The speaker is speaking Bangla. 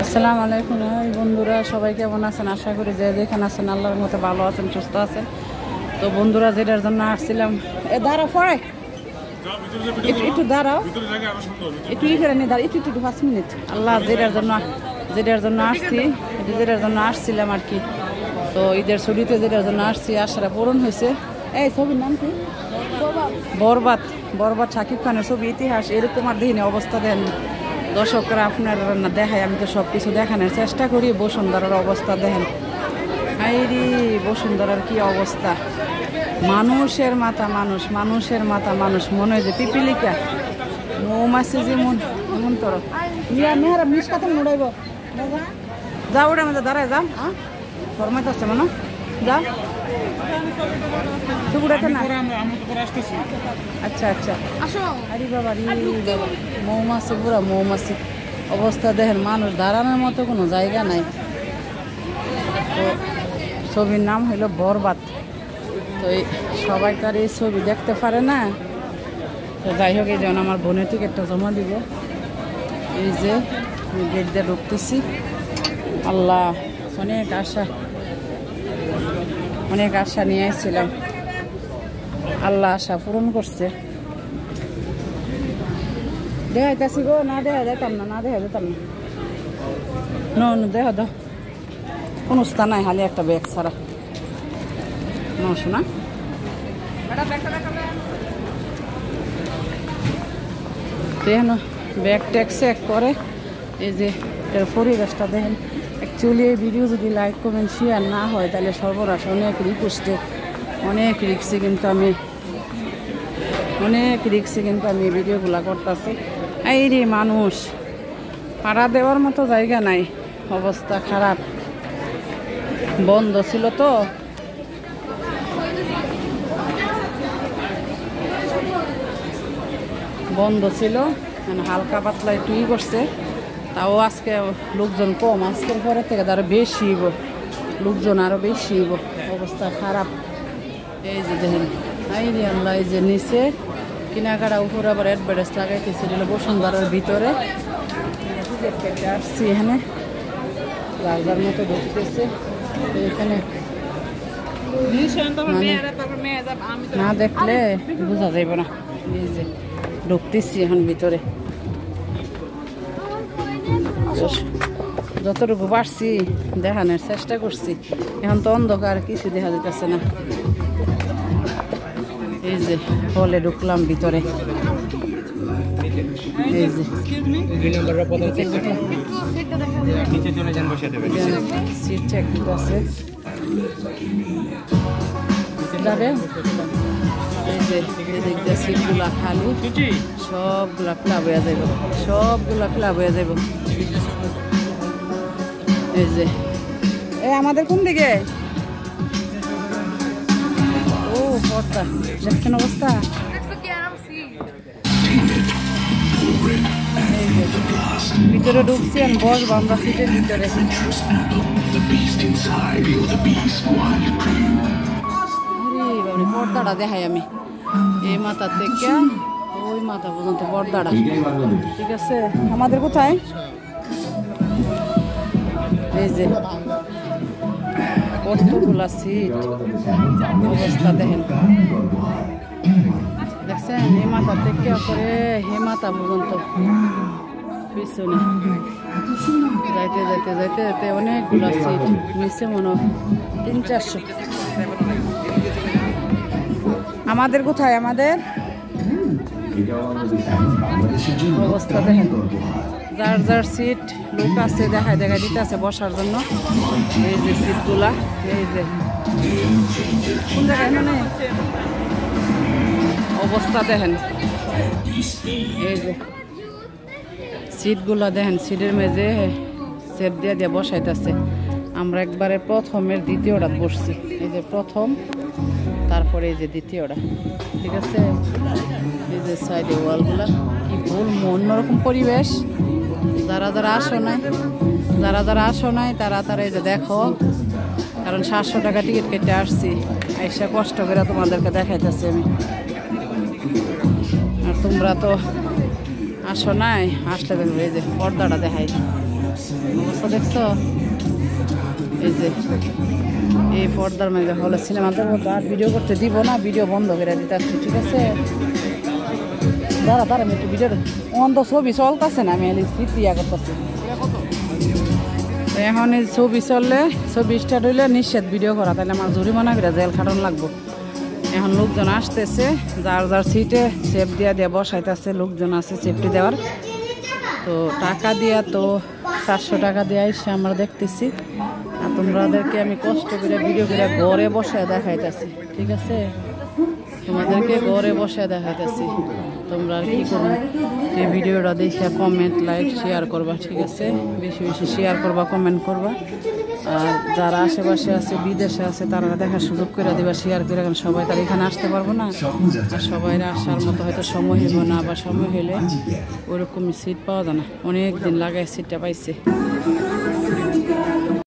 আসসালামু আলাইকুম বন্ধুরা, সবাই কেমন আছেন? আশা করি যে যেখানে আছেন আল্লাহর মতো ভালো আছেন, সুস্থ আছেন। তো বন্ধুরা, যেটার জন্য আসছিলাম, দাঁড়াও পরে একটু দাঁড়াও, একটু ই করে নিয়ে দাঁড়া, একটু 5 মিনিট। আল্লাহ যেটার জন্য আসছিলাম আর কি। তো ঈদের ছুটিতে যেটার জন্য আসছি, আশাটা পূরণ হয়েছে। এই ছবির নাম কি? বরবাদ শাকিব খানের ছবি, ইতিহাস। এরকম আর দেখিনি অবস্থা দেন দর্শকরা, আপনার দেখায়। আমি তো সব কিছু দেখানোর চেষ্টা করি। বসুন্ধরার অবস্থা দেখেন, আইরি বসুন্ধরার কি অবস্থা। মানুষের মাথা মানুষ, মনে হয় যে পিপিলিকা মৌমাছি যেমন এমন তোর মেয়েরা মিস কথা উড়াইব। যা উড়ে মধ্যে দাঁড়ায় যা, ফরমাইতে আসছে মানে যা আচ্ছা আরে বাবা মৌমাছি, পুরা মৌমাছি অবস্থা দেখেন। মানুষ দাঁড়ানোর মতো কোনো জায়গা নাই। তো ছবির নাম হইল বরবাদ। তো সবাই তো আর এই ছবি দেখতে পারে না। তো যাই হোক, এই যেমন আমার বোনের টিকিটটা জমা দিব। এই যে গেট দিয়ে ঢুকতেছি। আল্লাহ, অনেক আশা নিয়ে আসছিলাম, আল্লাহ আশা পূরণ করছে। দেখাইতেছি গো, না দেখা যেতাম না দেখা দাও। কোনো স্থান নাই, খালি একটা ব্যাগ ছাড়া। শোনা ব্যাগ ট্যাগ চেক করে। এই যে এর পরিবেশটা দেখেন। অ্যাকচুয়ালি এই ভিডিও যদি লাইক কমেন্ট শেয়ার না হয় তাহলে সর্বনাশ। অনেক রিক্সে কিন্তু আমি ভিডিওগুলো করতেছি। এই রে মানুষ, পাড়া দেওয়ার মতো জায়গা নাই, অবস্থা খারাপ। বন্ধ ছিল তো, হালকা পাতলা একটু করছে। তাও আজকে লোকজন কম, আজকের পরের থেকে আরো বেশি লোকজন, আরো বেশি অবস্থা খারাপ। এই যে দেখেন, এই রে আল্লাহ, এই যে নিচে কেনাকাটা, উপরে আবার অ্যাডভার্টাইজ লাগাইতেছে বসুন্ধরার ভিতরে। আসছি এখানে রাজার মতো ঢুকতেছে। তো এখানে না দেখলে বোঝা যাইব না। এই যে ঢুকতেছি এখন ভিতরে। যতটুকু পারছি দেখানোর চেষ্টা করছি। এখন তো অন্ধকার, কিছু দেখা যেতেছে না। এই যে হলে ঢুকলাম ভিতরে। এই যে সিট চেক আছে। এই যে সিটগুলা খালি, সবগুলা ফিলাপ হয়ে যাইব। এই যে আমাদের কোন দিকে? ও পর্দা দেখছেন অবস্থা। ভিতরে ঢুকছি, আমি বসবো আমরা সিটের ভিতরে। পর্দাটা দেখাই আমি, এই মাথা থেকে ওই মাথা পর্যন্ত পর্দাটা। ঠিক আছে, আমাদের কোথায়? এই যে কতগুলা সিট, অবস্থা দেখেন। দেখছেন, এই মাথা থেকে করে হে মাথা পর্যন্ত পিছনে যাইতে অনেকগুলা সিট। নিচে মনে 300-400। আমাদের কোথায়? আমাদের অবস্থা দেখেন। যার সিট লোক আছে দেখায় দিতে আছে বসার জন্য। এই যে সিটগুলা, এই যে কোন জায়গায় মানে অবস্থা দেখেন। এই যে সিটগুলা দেখেন, সিটের মেঝে সেট দিয়ে বসাইতেছে। আমরা একবারে প্রথমের দ্বিতীয়টা বসছি। এই যে প্রথম, তারপরে এই যে দ্বিতীয়টা। ঠিক আছে, এই যে সাইডে ওয়ালগুলা কি বলবো, অন্যরকম পরিবেশ। যারা আসো নাই তারা এই যে দেখো। কারণ 700 টাকা টিকিট কেটে আসছি, আইসা কষ্ট করে তোমাদেরকে দেখাইতেছি আমি। আর তোমরা তো আসো নাই, আসলে দেখবে এই যে পর্দাটা দেখাই। অবস্থা দেখছো? এই যে এই পর্দার মধ্যে হলে সিনেমা দেখবো তো আর ভিডিও করতে দিব না, ভিডিও বন্ধ করে দিতে আসছি, ঠিক আছে? দাঁড়া আমি একটু ভিডিও অন্ধ ছবি চলতেছে না, আমি ইয়া করতেছি। এখন এই ছবি চললে, ছবি স্টার্ট হইলে নিষেধ ভিডিও করা, তাহলে আমার জরিমানা করে জেল খাটানো লাগবো। এখন লোকজন আসতেছে, যার যার সিটে সেফ দিয়া বসাইতেছে, লোকজন আছে সেফটি দেওয়ার। তো টাকা দিয়া তো 700 টাকা দিয়ে এসে আমরা দেখতেছি, আর তোমাদেরকে আমি কষ্ট করে ভিডিও করে ঘরে বসায় দেখাইতেছি, ঠিক আছে? তোমাদেরকে ঘরে বসায় দেখাইতেছি। তোমরা আর কি করো, এই ভিডিওটা দেখে কমেন্ট লাইক শেয়ার করবা, ঠিক আছে? বেশি বেশি শেয়ার করবা, কমেন্ট করবা। আর যারা আশেপাশে আছে, বিদেশে আছে, তারা দেখার সুযোগ করে দিবা, শেয়ার করে। কারণ সবাই তার এখানে আসতে পারবো না, আর সবাই আসার মতো হয়তো সময় হইব না, বা সময় হইলে ওরকমই সিট পাওয়া যায় না। অনেক দিন লাগায় সিটটা পাইছে।